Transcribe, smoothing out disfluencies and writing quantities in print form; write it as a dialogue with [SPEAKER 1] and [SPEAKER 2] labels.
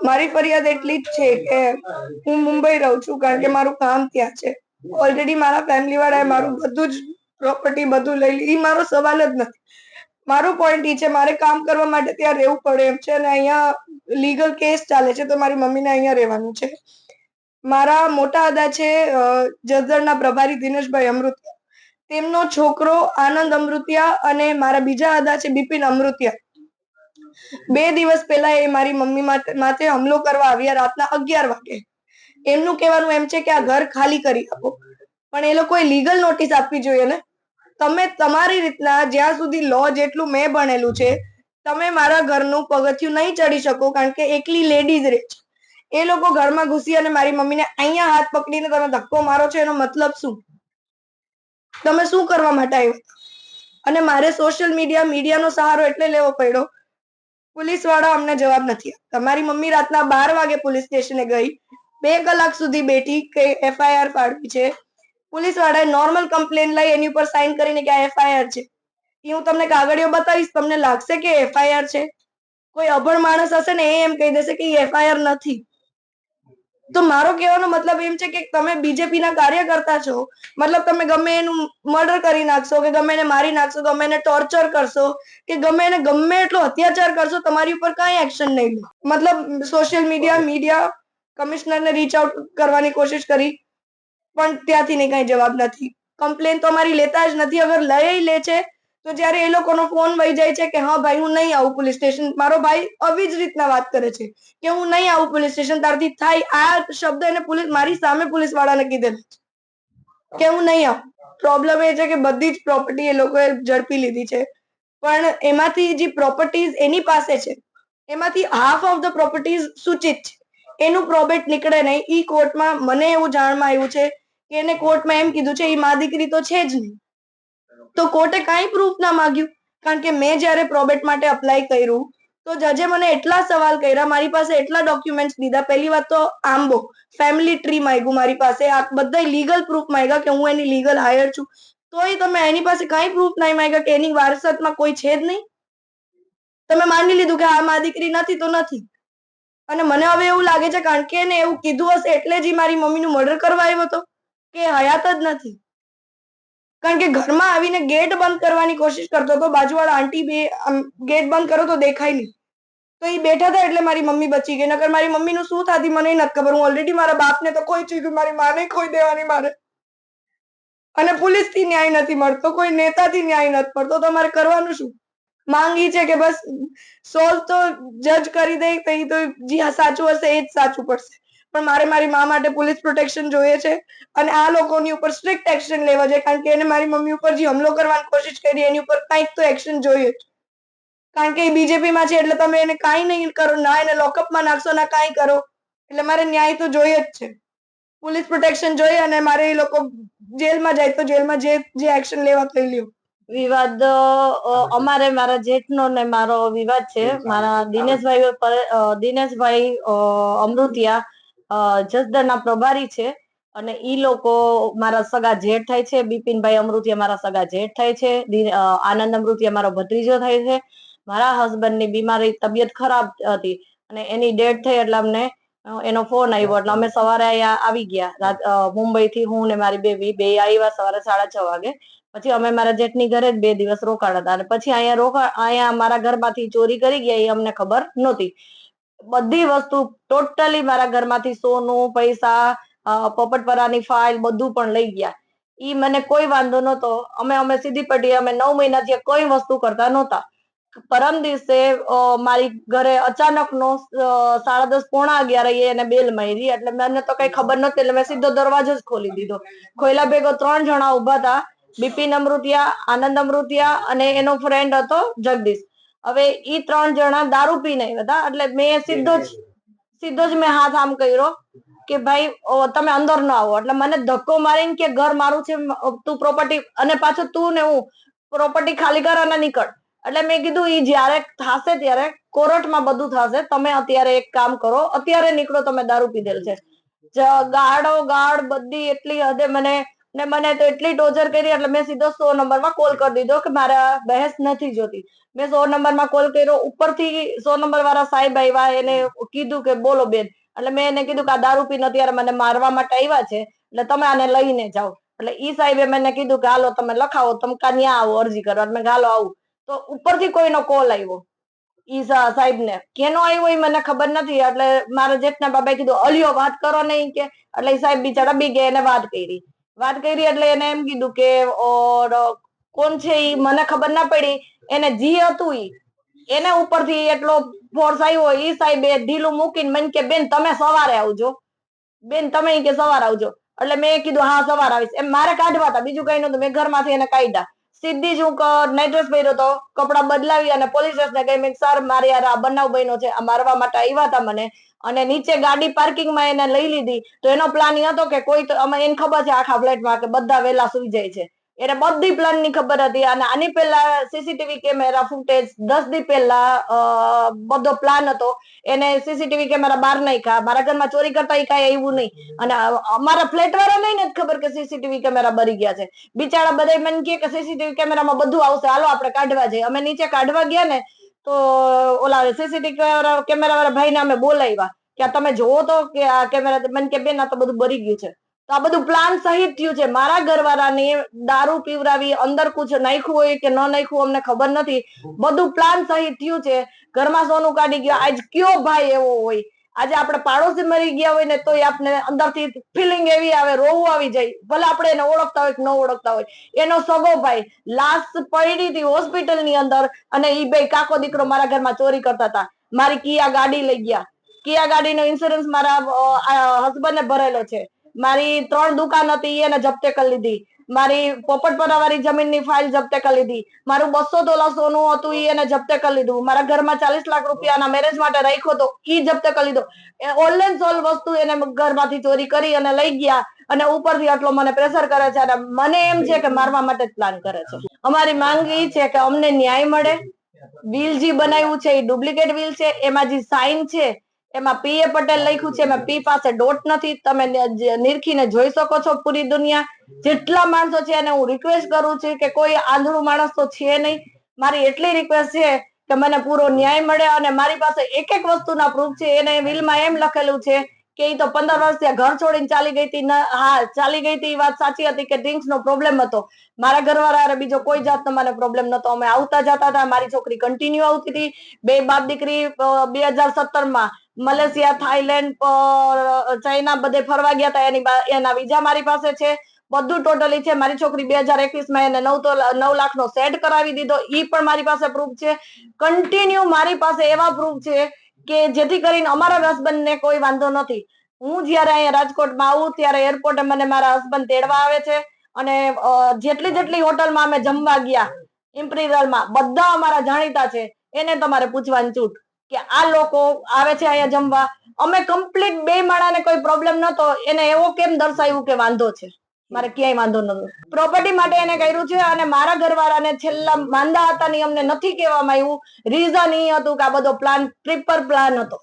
[SPEAKER 1] મારી ફરિયાદ એટલી જ છે કે હું મુંબઈ રહું છું કારણ કે મારું કામ ત્યાં છે. ઓલરેડી મારા ફેમિલી વાળાએ મારું બધું જ પ્રોપર્ટી બધું લઈ લીધું. મારો સવાલ જ નથી. મારો પોઈન્ટ ઈ છે મારે કામ કરવા માટે ત્યાં રહેવું પડે એમ છે અને અહીંયા લીગલ કેસ ચાલે છે તો મારી મમ્મીને અહીંયા રહેવાનું છે. મારા મોટા દાદા છે જસદણના પ્રભારી દિનેશભાઈ અમૃતિયા. તેમનો છોકરો આનંદ અમૃતિયા અને મારા બીજા દાદા છે બિપિન અમૃતિયા. 2 દિવસ પહેલા એ મારી મમ્મી માથે હુમલો કરવા આવ્યા રાતના 11 વાગે. એમનું કહેવાનું એમ છે કે આ ઘર ખાલી કરી આપો. પણ એ લોકોએ લીગલ નોટિસ આપવી જોઈએ ને. તમે તમારી રીતના જ્યાં સુધી લો જેટલું મેં ભણેલું છે તમે મારા ઘરનું પગથિયું નહીં ચડી શકો કારણ કે એકલી લેડીઝ રહે છે. એ લોકો ઘરમાં ઘૂસી અને મારી મમ્મીને અહીંયા હાથ પકડીને તમે ધક્કો મારો છો એનો મતલબ શું? તમે શું કરવા માટે આવ્યા? અને મારે સોશિયલ મીડિયાનો સહારો એટલે લેવો પડ્યો. પોલીસ વાળા અમને જવાબ નથી આપતા. મારી મમ્મી રાતના 12 વાગે પોલીસ સ્ટેશને ગઈ. 2 કલાક સુધી બેઠી કે એફઆઈઆર પાડવી છે. પોલીસ વાળાએ નોર્મલ કમ્પ્લેન લઈ એની ઉપર સાઇન કરીને કે આ એફઆઈઆર છે. હું તમને કાગળિયો બતાવીશ તમને લાગશે કે એફઆઈઆર છે. કોઈ અભણ માણસ હશે ને એ એમ કહી દેશે કે એફઆઈઆર નથી. તો મારો કહેવાનો મતલબ એમ છે કે તમે બીજેપીના કાર્યકર્તા છો. મતલબ તમે ગમે એનું મર્ડર કરી નાખશો કે ગમે એને મારી નાખશો, ગમે એને ટોર્ચર કરશો કે ગમે એને ગમે એટલો અત્યાચાર કરશો તમારી ઉપર કઈ એક્શન નહીં લો. મતલબ સોશિયલ મીડિયા કમિશનરને રીચ આઉટ કરવાની કોશિશ કરી પણ ત્યાંથી ને કઈ જવાબ નથી. કમ્પ્લેન તો અમારી લેતા જ નથી. અગર લઈ લે છે તો જ્યારે એ લોકોનો ફોન વહી જાય છે કે હા ભાઈ હું નહીં આવું પોલીસ સ્ટેશન. મારો ભાઈ આવી જ રીતના વાત કરે છે કે હું નહીં આવું પોલીસ સ્ટેશન તારથી થાય. આ શબ્દ એને મારી સામે પોલીસ વાળાને કીધેલો છે કે હું નહીં આવું. પ્રોબ્લેમ એ છે કે બધી જ પ્રોપર્ટી એ લોકોએ ઝડપી લીધી છે પણ એમાંથી જે પ્રોપર્ટીઝ એની પાસે છે એમાંથી હાફ ઓફ ધ પ્રોપર્ટીઝ સૂચિત છે. એનું પ્રોબેટ નીકળે નહીં. ઈ કોર્ટમાં મને એવું જાણમાં આવ્યું છે કે એને કોર્ટમાં એમ કીધું છે ઈ મા દીકરી તો છે જ નહીં. તો કોર્ટે કાંઈ પ્રૂફ ના માંગ્યું કારણ કે મેં જ્યારે પ્રોબેટ માટે અપ્લાય કર્યું તો જજે મને એટલા સવાલ કર્યા, મારી પાસે એટલા ડોક્યુમેન્ટ્સ દીધા. પહેલી વાત તો આંબો ફેમિલી ટ્રી માંગ્યું મારી પાસે. આ બધા લીગલ પ્રૂફ માંગ્યા કે હું એની લીગલ હાયર છું. તોય તમે એની પાસે કાંઈ પ્રૂફ નહીં માંગ્યા કે એની વારસાતમાં કોઈ છે જ નહીં. તમે માની લીધું કે આ મા દીકરી નથી તો નથી. અને મને હવે એવું લાગે છે કારણ કે એને એવું કીધું હશે એટલે જ મારી મમ્મીનું મર્ડર કરવા આવ્યો હતો કે હયાત જ નથી. કારણ કે ઘરમાં આવીને ગેટ બંધ કરવાની કોશિશ કરતો હતો. બાજુવાળા આંટી બે ગેટ બંધ કરો તો દેખાય નહીં. તો એ બેઠા હતા એટલે મારી મમ્મી બચી ગઈ. નકર મારી મમ્મીનું શું થાતી મને નથી ખબર. હું ઓલરેડી મારા બાપને તો કોઈ ચીજ મારી માને ખોઈ દેવાની મારે. અને પોલીસથી ન્યાય નથી મળતો, કોઈ નેતાથી ન્યાય નથી મળતો તો મારે કરવાનું શું? માંગી છે કે બસ સોલ્વ તો જજ કરી દે તો એ તો જે સાચું હશે એ જ સાચું પડશે. પણ મારે મારી મા માટે પોલીસ પ્રોટેક્શન જોઈએ છે અને આ લોકોની ઉપર સ્ટ્રિક્ટ એક્શન લેવા જોઈએ કારણ કે એને મારી મમ્મી ઉપર જે હુમલો કરવાની કોશિશ કરી એની ઉપર કંઈક તો એક્શન જોઈએ જ. કારણ કે એ બીજેપીમાં છે એટલે તમે એને કાંઈ નહીં કરો, ના એને લોકઅપમાં નાખશો ના કાંઈ કરો. એટલે મારે ન્યાય તો જોઈએ જ છે. પોલીસ પ્રોટેક્શન જોઈએ અને મારે એ લોકો જેલમાં જાય તો જેલમાં જે એક્શન લેવા લઈ લ્યો.
[SPEAKER 2] વિવાદ અમારે મારા જેઠનો ને મારો વિવાદ છે. મારા દિનેશભાઈ અમૃતિયા જસદણના પ્રભારી છે અને ઈ લોકો મારા સગા જેઠ થાય છે. બિપિનભાઈ અમૃતિયા મારા સગા જેઠ થાય છે. આનંદ અમૃતિયા મારો ભત્રીજો થાય છે. મારા હસબન્ડની બીમારી તબિયત ખરાબ હતી અને એની ડેથ થઈ એટલે અમને એનો ફોન આવ્યો એટલે અમે સવારે અહીંયા આવી ગયા. મુંબઈ થી હું ને મારી બેબી બે આવ્યા સવારે 6:30 વાગે. પછી અમે મારા જેઠની ઘરે જ 2 દિવસ રોકાણા હતા અને પછી અહીંયા મારા ઘરમાંથી ચોરી કરી ગયા એ અમને ખબર નહોતી. બધી વસ્તુ ટોટલી મારા ઘરમાંથી સોનું, પૈસા, પોપટપરાની ફાઇલ બધું પણ લઈ ગયા. ઈ મને કોઈ વાંધો નહોતો. અમે સીધી પટ્ટી અમે 9 મહિનાથી કોઈ વસ્તુ કરતા નહોતા. પરમ દિવસે મારી ઘરે અચાનક નો 10:30 પોણા 11 એને બેલ મારી એટલે મને તો કઈ ખબર નહોતી એટલે મેં સીધો દરવાજો જ ખોલી દીધો. ખોયલા ભેગો 3 જણા ઉભા હતા. બિપિન અમૃતિયા, આનંદ અમૃતિયા અને એનો ફ્રેન્ડ હતો જગદીશ. હવે ઈ 3 જણા દારૂ પીને હતા એટલે મેં સીધો જ મેં હાથ આમ કર્યો કે ભાઈ તમે અંદર ન આવો. એટલે મને ધક્કો મારીને કે ઘર મારું છે તું પ્રોપર્ટી અને પાછો તું ને હું પ્રોપર્ટી ખાલી કર અને નીકળ. એટલે મેં કીધું ઈ જ્યારે થશે ત્યારે કોર્ટમાં બધું થશે. તમે અત્યારે એક કામ કરો, અત્યારે નીકળો, તમે દારૂ પીધેલ છે. ગાળ બધી એટલી હદે મને ને મને તો એટલી ટોર્ચર કરી એટલે મેં સીધો 100 નંબરમાં કોલ કરી દીધો કે મારા બહેસ નથી જોતી. મેં 100 નંબરમાં કોલ કર્યો, ઉપરથી 100 નંબર વાળા સાહેબ આવ્યા, એને કીધું કે બોલો બેન. એટલે મેં એને કીધું કે આ દારૂ પીને અત્યારે મને મારવા માટે આવ્યા છે, એટલે તમે આને લઈને જાઓ. એટલે ઈ સાહેબે મને કીધું કે હાલો તમે લખાવો, તમે ત્યાં આવો અરજી કરવા. મેં હાલો આવું. તો ઉપરથી કોઈનો કોલ આવ્યો ઈ સાહેબ ને, કેનો આવ્યો એ મને ખબર નથી. એટલે મારા જેઠના બાબાએ કીધું અલિયો વાત કરો નહીં કે. એટલે એ સાહેબ બિચારા બી ગયા, એને વાત કરી એટલે એને એમ કીધું કે કોણ છે ઈ મને ખબર ના પડી. એને જી હતું ઈ એને ઉપરથી એટલો ફોર્સ આવ્યો. ઈ સાહેબે ઢીલું મૂકીને મને કે બેન તમે સવારે આવજો, બેન તમે કે સવારે આવજો. એટલે મેં કીધું હા સવારે આવીશ. એમ મારે કાઢવા હતા, બીજું કઈ નતું. મેં ઘરમાંથી એને કાઢ્યા. સીધી જ હું નાઇટ ડ્રેસ પહેર્યો હતો, કપડા બદલાવી અને પોલીસ સ્ટેશને ગઈ. મેં સર મારે યાર આ બનાવ બન્યો છે, આ મારવા માટે આવ્યા હતા મને, અને નીચે ગાડી પાર્કિંગમાં એને લઈ લીધી. તો એનો પ્લાન એ હતો કે કોઈ એને ખબર છે આખા ફ્લેટમાં કે બધા વેલા સુઈ જાય છે, એને બધી પ્લાન ની ખબર હતી. અને આની પહેલા સીસીટીવી કેમેરા ફૂટેજ 10 દી પહેલા બધો પ્લાન હતો. એને સીસીટીવી કેમેરા બહાર નાખ્યા, મારા ઘરમાં ચોરી કરતા એ કાંઈ આવ્યું નહીં. અને અમારા ફ્લેટ વાળા નહીં ને ખબર કે સીસીટીવી કેમેરા બરી ગયા છે. બિચારા બધા મને કહે કે સીસીટીવી કેમેરામાં બધું આવશે, હાલો આપણે કાઢવા જઈએ. અમે નીચે કાઢવા ગયા ને તો ઓલા સીસીટીવી કેમેરા વાળા ભાઈને અમે બોલાવ્યા કે તમે જોવો તો કે આ કેમેરા. મને કે બેન આ તો બધું બરી ગયું છે. તો આ બધું પ્લાન સહિત થયું છે. મારા ઘરવાળાને દારૂ પીવરાવી, અંદર કુછ નાખ્યું હોય કે ન નાખ્યું અમને ખબર નથી, બધું પ્લાન સહિત થયું છે. ઘરમાં સોનું કાઢી ગયો. આજ કયો ભાઈ એવો હોય, આજે આપણે પાડોશી મરી ગયા હોય ને તોય આપણે અંદરથી ફિલિંગ એવી આવે, રોવું આવી જાય. ભલે આપણે એને ઓળખતા હોય કે ન ઓળખતા હોય. એનો સગો ભાઈ લાશ પડી હતી હોસ્પિટલ ની અંદર, અને ઈ બે કાકો દીકરો મારા ઘરમાં ચોરી કરતા હતા. મારી કિયા ગાડી લઈ ગયા. કિયા ગાડીનો ઇન્સ્યોરન્સ મારા હસબન્ડને ભરેલો છે. મારી 3 દુકાન હતી એને જપ્તે કરી લીધી. મારી પોપટપરા વાળી જમીનની ફાઇલ જપ્તે કરી લીધી. મારું 200 તોલા સોનું હતું એને જપ્તે કરી લીધું. મારા ઘરમાં 40 લાખ રૂપિયાના મેરેજ માટે રાખ્યો તો ઈ જપ્તે કરી લીધો. ઓનલાઈન સોલ વસ્તુ એને ઘરમાંથી ચોરી કરી અને લઈ ગયા. અને ઉપરથી આટલો મને પ્રેશર કરે છે, અને મને એમ છે કે મારવા માટે જ પ્લાન કરે છે. અમારી માંગ એ છે કે અમને ન્યાય મળે. બિલ જે બનાવ્યું છે એ ડુપ્લિકેટ બિલ છે. એમાં જે સાઇન છે એમાં પીએ પટેલ લખ્યું છે, એમાં પી પાસે ડોટ નથી. તમે નિરખીને જોઈ શકો છો પૂરી દુનિયા. જેટલા માણસો છે એને હું રિક્વેસ્ટ કરું છું કે કોઈ આંધળું માણસ તો છે નહીં. મારી એટલી રિક્વેસ્ટ છે કે મને પૂરો ન્યાય મળે. અને મારી પાસે એક વસ્તુના પ્રૂફ છે. એને વિલમાં એમ લખેલું છે કે એ તો 15 વર્ષથી ઘર છોડીને ચાલી ગઈ હતી. હા ચાલી ગઈ હતી, વાત સાચી હતી કે ડ્રિંક્સ નો પ્રોબ્લેમ હતો. મારા ઘરવાળા બીજો કોઈ જાતનો મને પ્રોબ્લેમ નતો. અમે આવતા જતા હતા. મારી છોકરી કન્ટિન્યુ આવતી હતી. બે બાપ દીકરી 2017માં મલેશિયા, થાઈલેન્ડ, ચાઇના બધે ફરવા ગયા હતા. એના વિઝા મારી પાસે છે, બધું ટોટલી છે. મારી છોકરી 2021માં એને 9 લાખનો સેટ કરાવી દીધો. ઈ પણ મારી પાસે પ્રૂફ છે. કન્ટિન્યુ મારી પાસે એવા પ્રૂફ છે કે જેથી કરીને અમારા હસબન્ડને કોઈ વાંધો નથી. હું જયારે અહીંયા રાજકોટમાં આવું ત્યારે એરપોર્ટે મને મારા હસબન્ડ તેડવા આવે છે. અને જેટલી હોટલમાં અમે જમવા ગયા ઇમ્પિરિયલમાં, બધા અમારા જાણીતા છે. એને તમારે પૂછવાની છૂટ કે આ લોકો આવે છે અહીંયા જમવા. અમે કમ્પ્લીટ બે માળાને કોઈ પ્રોબ્લેમ નતો. એને એવો કેમ દર્શાવ્યું કે વાંધો છે? મારે ક્યાંય વાંધો નતો. પ્રોપર્ટી માટે એને કર્યું છે. અને મારા ઘરવાળાને છેલ્લા માંદા હતા ની અમને નથી કહેવામાં આવ્યું. રીઝન એ હતું કે આ બધો પ્લાન ટ્રિપર પ્લાન હતો.